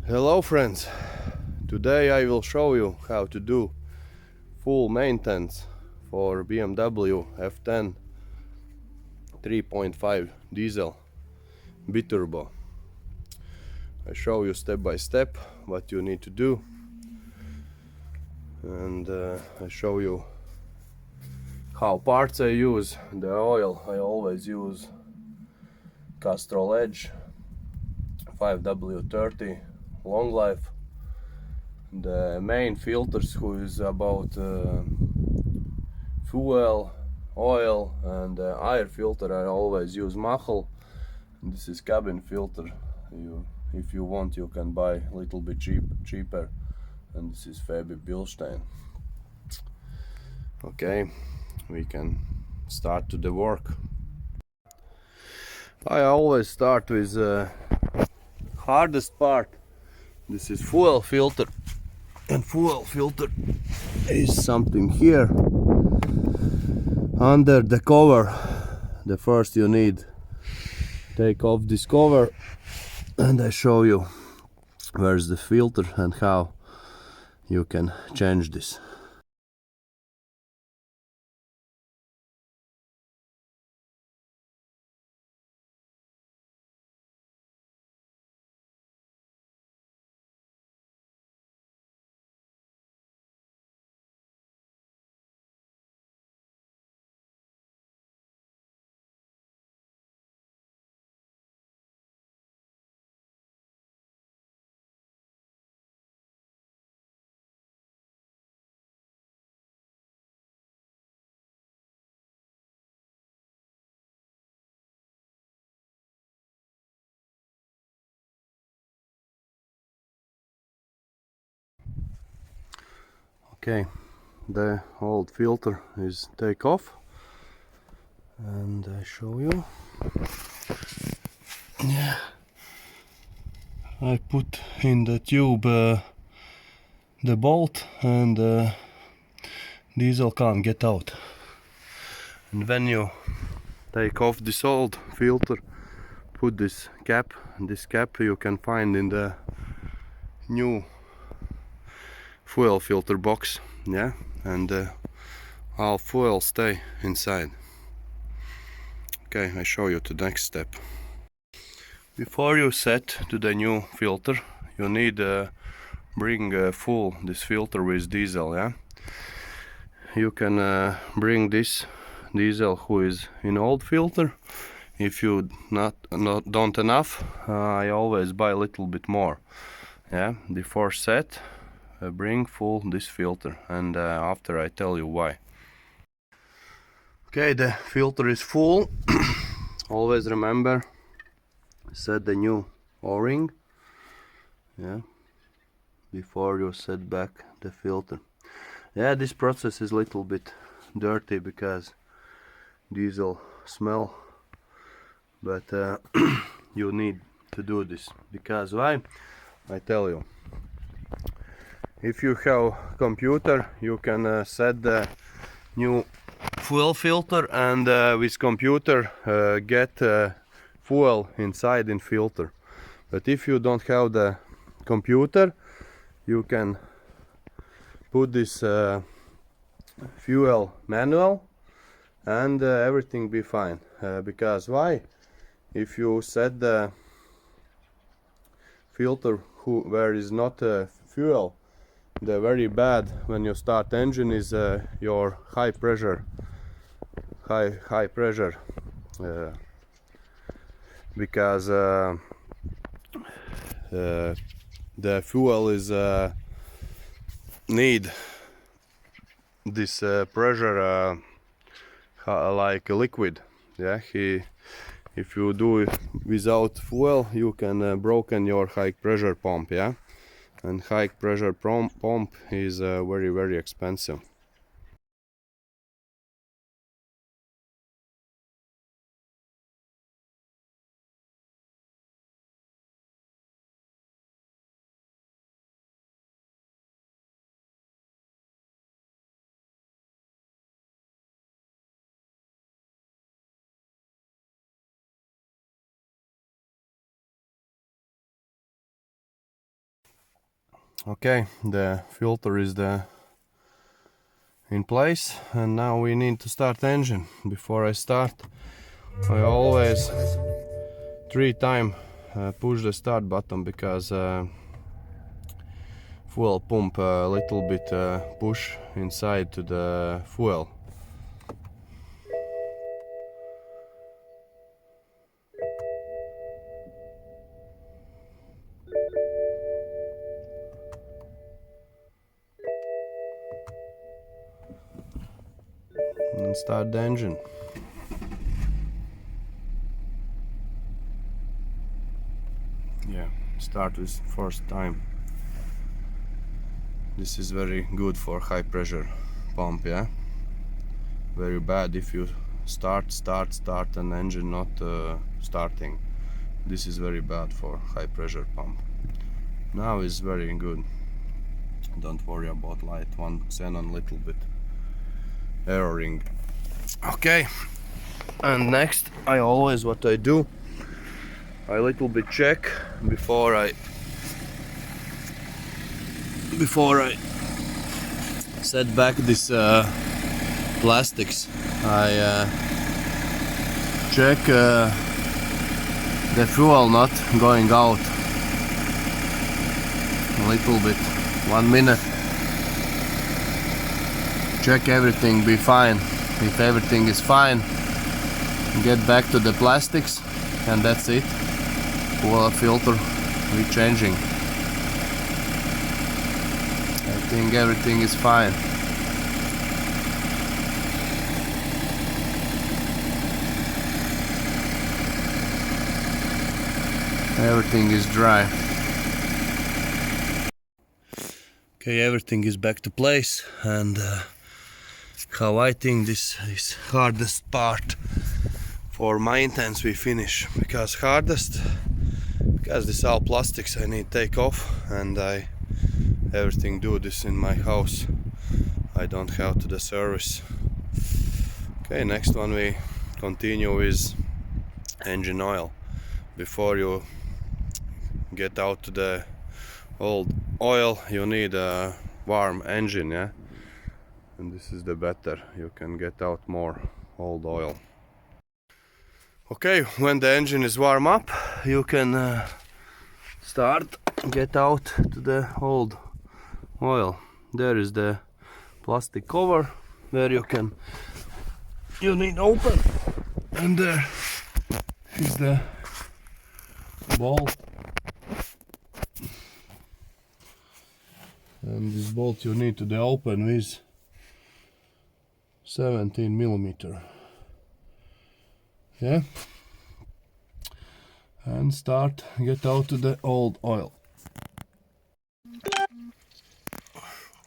Hello friends, today I will show you how to do full maintenance for BMW F10 3.5 diesel biturbo. I show you step by step what you need to do, and I show you how parts I use. The oil I always use Castrol Edge 5W30 long life. The main filters who is about fuel, oil and air filter I always use Machel. This is cabin filter. If you want you can buy a little bit cheaper, and this is Fabi Bilstein. Okay, we can start to the work. I always start with hardest part. This is fuel filter, and fuel filter is something here under the cover. The first you need take off this cover, and I show you where's the filter and how you can change this. Okay, the old filter is take off, and I show you. Yeah, I put in the tube the bolt, and diesel can't get out. And when you take off this old filter, put this cap, and this cap you can find in the new fuel filter box. Yeah, and all fuel stay inside. Okay, I show you the next step. Before you set to the new filter, you need bring full this filter with diesel. Yeah, you can bring this diesel who is in old filter. If you don't enough, I always buy a little bit more. Yeah, before set, bring full this filter, and after I tell you why. Okay, the filter is full. Always remember, set the new O-ring. Yeah, before you set back the filter. Yeah, this process is a little bit dirty because diesel smell, but you need to do this. Because why? I tell you. If you have computer, you can set the new fuel filter, and with computer get fuel inside in filter. But if you don't have the computer, you can put this fuel manual, and everything be fine. Because why? If you set the filter where is not fuel, the very bad when you start engine is your high pressure because the fuel is need this pressure like a liquid. Yeah, if you do it without fuel, you can broken your high pressure pump. Yeah, and high pressure pump is very expensive. Okay, the filter is in place, and now we need to start the engine. Before I start, I always 3 times push the start button, because fuel pump a little bit push inside to the fuel. And start the engine. Yeah, start with first time. This is very good for high pressure pump, yeah. Very bad if you start an engine not starting. This is very bad for high pressure pump. Now is very good. Don't worry about light. One xenon little bit erroring. Okay, and next I always what I do, I little bit check before I set back this plastics. I check the fuel not going out a little bit, 1 minute. Check everything be fine. If everything is fine, get back to the plastics, and that's it. Fuel filter rechanging. I think everything is fine. Everything is dry. Okay, everything is back to place, and how I think this is hardest part for maintenance we finish, because this all plastics I need take off, and I everything do this in my house. I don't have to the service. Okay, next one we continue with engine oil. Before you get out to the old oil, you need a warm engine, yeah. And this is the better, you can get out more old oil. Okay, when the engine is warm up, you can start get out to the old oil. There is the plastic cover where you need open, and there is the bolt, and this bolt you need to open with 17mm, yeah, and start get out to the old oil.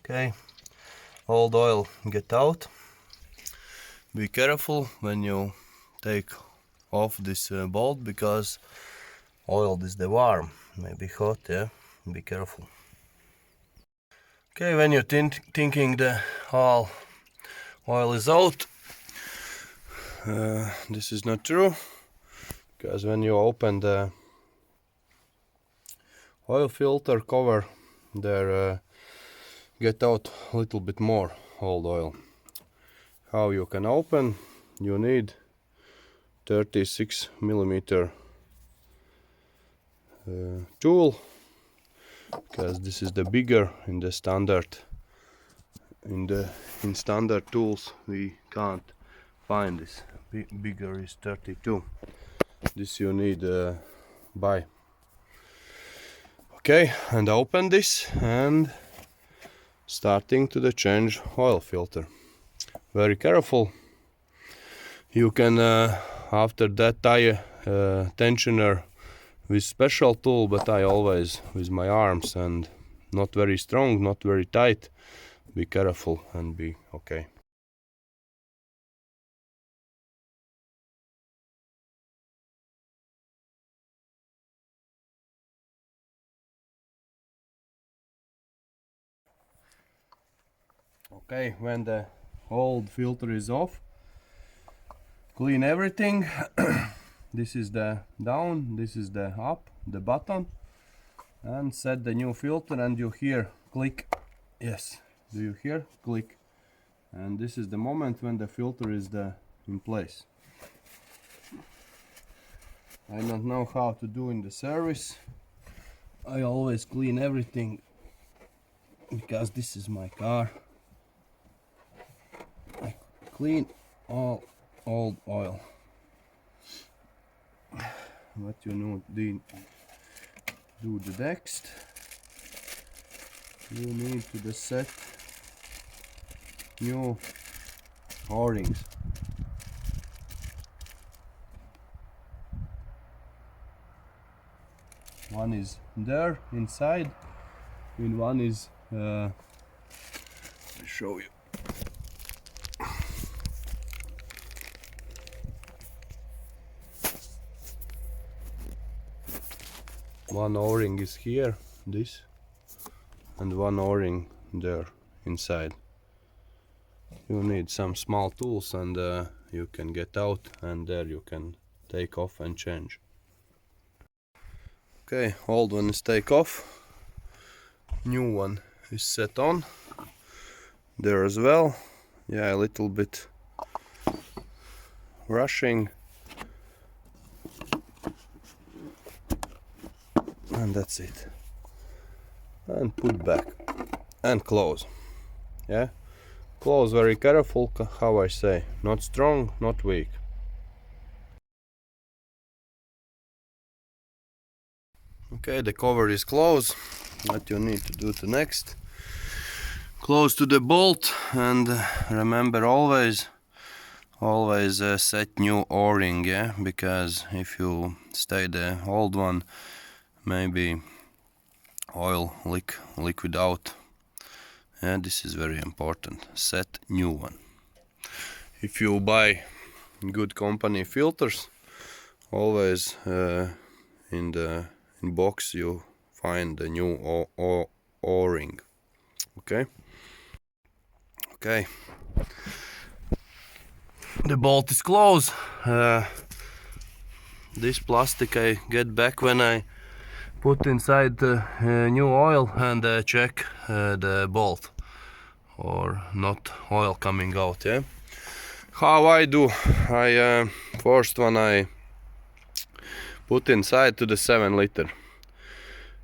Okay, old oil get out. Be careful when you take off this bolt, because oil is the warm, maybe hot, yeah, be careful. Okay, when you're thinking the all oil is out, this is not true, because when you open the oil filter cover, there get out a little bit more old oil. How you can open? You need 36mm tool, because this is the bigger in the standard. In standard tools we can't find this. Bigger is 32. This you need buy. Okay, and open this and starting to the change oil filter. Very careful. You can after that tie a tensioner with special tool, but I always with my arms, and not very strong, not very tight. Be careful and be okay. Okay, when the old filter is off, clean everything. This is the down, this is the up, the button, and set the new filter, and you hear click. Yes, do you hear click? And this is the moment when the filter is in place. I don't know how to do in the service. I always clean everything because this is my car. I clean all old oil. What you know, do the next. You need to set new O-rings. One is there inside, and one is I'll show you. One O-ring is here, this, and one O-ring there inside. You need some small tools, and you can get out, and there you can take off and change. Okay, old one is take off, new one is set on there as well. Yeah, a little bit rushing, and that's it. And put back and close. Yeah, close very careful, how I say, not strong, not weak. Okay, the cover is closed. What you need to do to next, close to the bolt, and remember always set new O-ring, yeah, because if you stay the old one, maybe oil liquid out. Yeah, this is very important. Set new one. If you buy good company filters, always in box you find the new O-ring. Okay. The bolt is closed. This plastic I get back when I put inside the new oil and check the bolt or not oil coming out. Yeah. How I do? I first when I put inside to the 7 liter.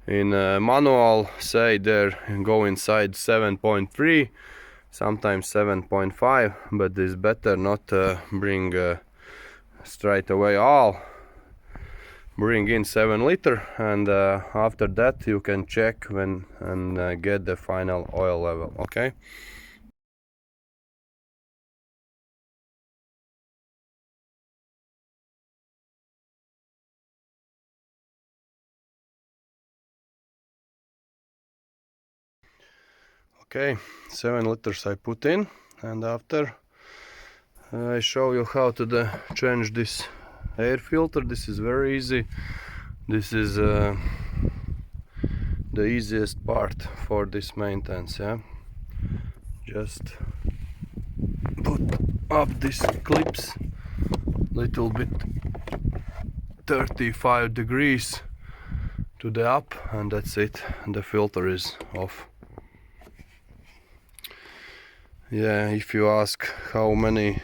In manual say there go inside 7.3, sometimes 7.5, but it's better not bring straight away all. Bring in 7 liter, and after that you can check when and get the final oil level. Okay. Okay, 7 liters I put in, and after I show you how to change this air filter. This is very easy. This is the easiest part for this maintenance. Yeah, just put up these clips little bit 35 degrees to the up, and that's it, and the filter is off. Yeah, if you ask how many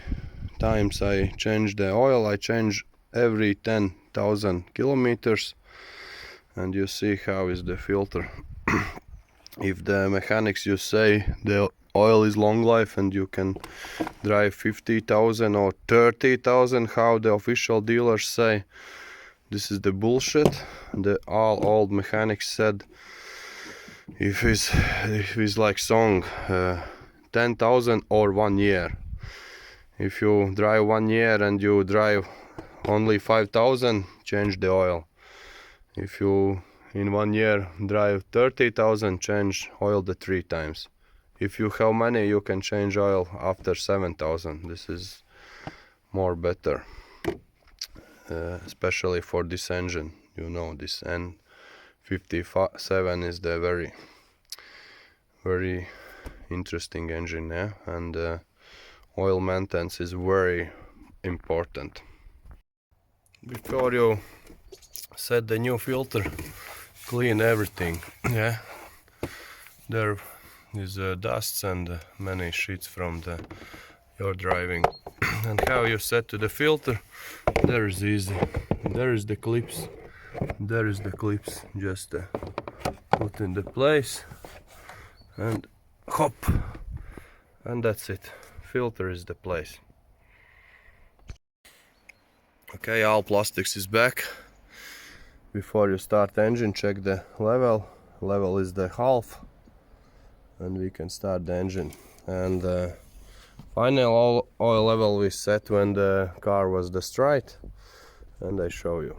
times I change the oil, I change every 10,000 kilometers, and you see how is the filter. If the mechanics you say the oil is long life and you can drive 50,000 or 30,000, how the official dealers say, this is the bullshit. All old mechanics said if it's like song 10,000 or 1 year. If you drive 1 year and you drive only 5,000, change the oil. If you in 1 year drive 30,000, change oil the 3 times. If you have money, you can change oil after 7,000. This is more better, especially for this engine. You know, this N57 is the very interesting engine, yeah, and oil maintenance is very important. Before you set the new filter, clean everything. Yeah, there is dusts and many sheets from your driving. And how you set to the filter, there is easy. There is the clips. There is the clips. Just put in the place and hop, and that's it. Filter is the place. Okay, all plastics is back. Before you start engine, check the level. Level is the half, and we can start the engine. And final oil level we set when the car was destroyed, and I show you.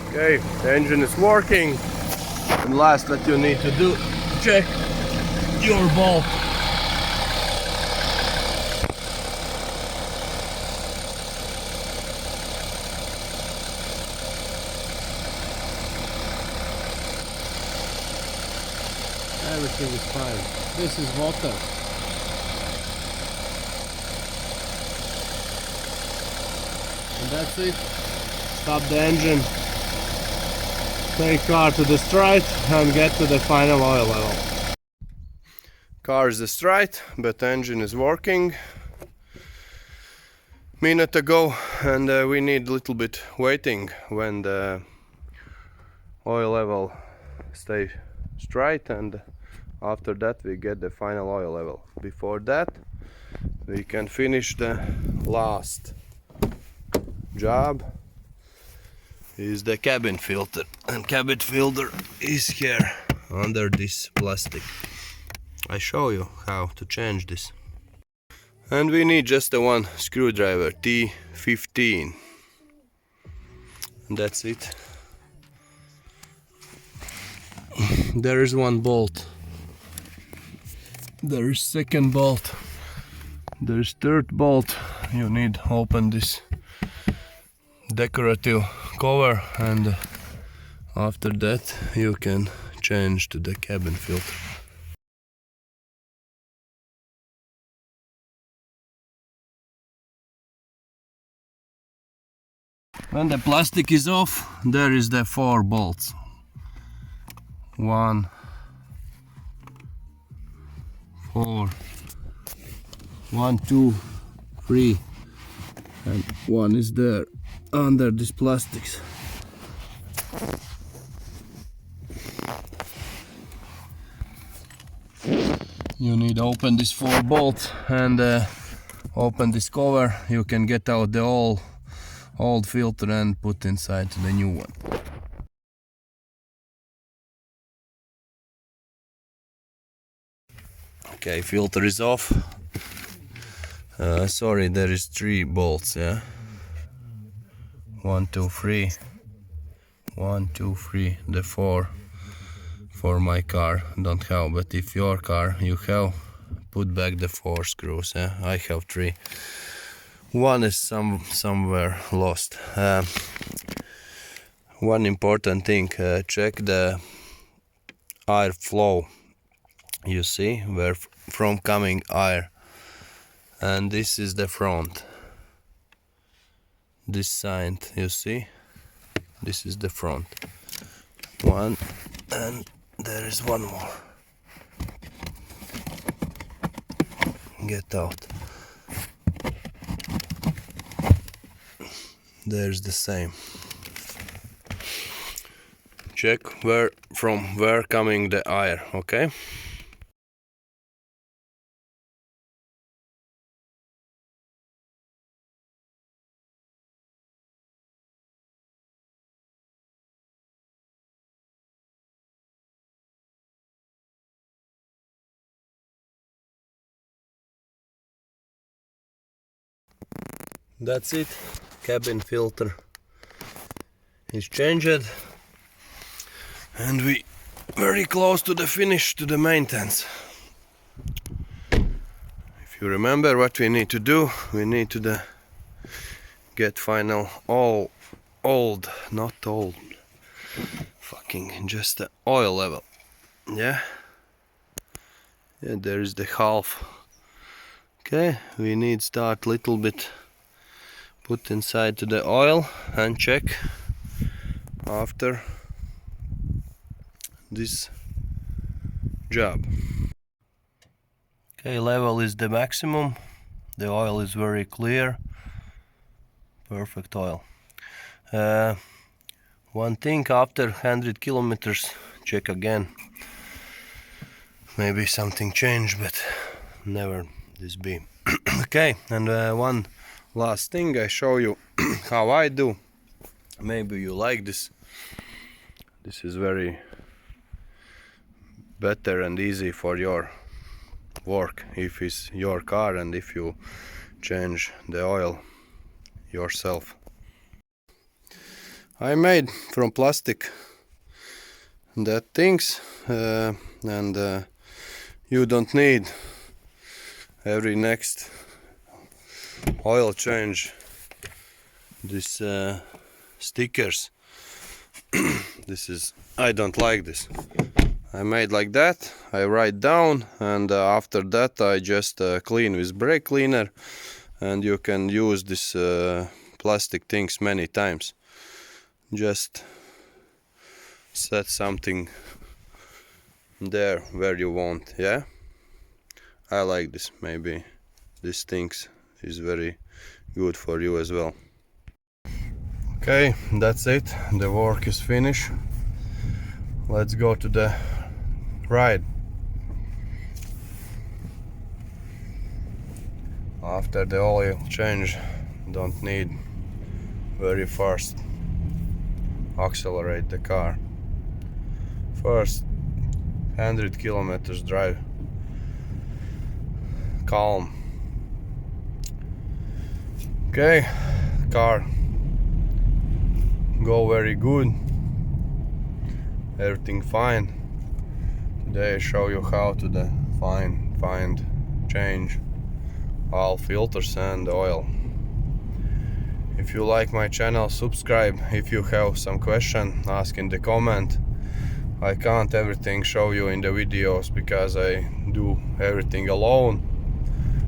Okay, the engine is working, and last that you need to do, check your bolt. Everything is fine. This is water. And that's it. Stop the engine. Take car to the straight and get to the final oil level. Car is straight, but engine is working. Minute ago, and we need a little bit waiting when the oil level stay straight, and after that we get the final oil level. Before that we can finish the last job, is the cabin filter, and cabin filter is here under this plastic. I show you how to change this. And we need just the one screwdriver, T15. And that's it. There is one bolt. There is second bolt. There is third bolt. You need to open this decorative cover, and after that you can change to the cabin filter. When the plastic is off, there is the 4 bolts. 1, 4, 1, 2, 3, and 1 is there under these plastics. You need to open this 4 bolts and open this cover. You can get out the old filter and put inside the new one. Okay, filter is off. Sorry, there is 3 bolts, yeah. 1, 2, 3. 1, 2, 3. The 4 for my car don't have, but if your car you have, put back the 4 screws. Yeah, I have 3. One is somewhere lost. One important thing: check the air flow. You see where from coming air, and this is the front. This side, you see, this is the front. One, and there is one more. Get out. There's the same. Check from where coming the air, okay? That's it. Cabin filter is changed, and we very close to the finish, to the maintenance. If you remember what we need to do, we need to get final not old, fucking just the oil level. Yeah, there is the half. Okay, we need start little bit, put inside to the oil and check after this job. Okay, level is the maximum. The oil is very clear. Perfect oil. One thing, after 100 kilometers, check again. Maybe something changed, but never this be. Okay, and one last thing I show you how I do. Maybe you like this. This is very better and easy for your work if it's your car and if you change the oil yourself. I made from plastic that things and you don't need every next oil change this stickers. I don't like this. I made like that, I write down, and after that I just clean with brake cleaner, and you can use this plastic things many times. Just set something there where you want, yeah? I like this. Maybe these things is very good for you as well. Okay, that's it. The work is finished. Let's go to the ride. After the oil change, don't need very fast accelerate the car. First 100 kilometers drive calm. Okay, car go very good, everything fine. Today I show you how to find change all filters and oil. If you like my channel, subscribe. If you have some question, ask in the comment. I can't everything show you in the videos because I do everything alone,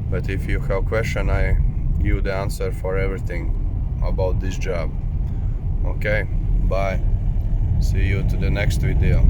but if you have question, I give the answer for everything about this job. Okay, bye. See you to the next video.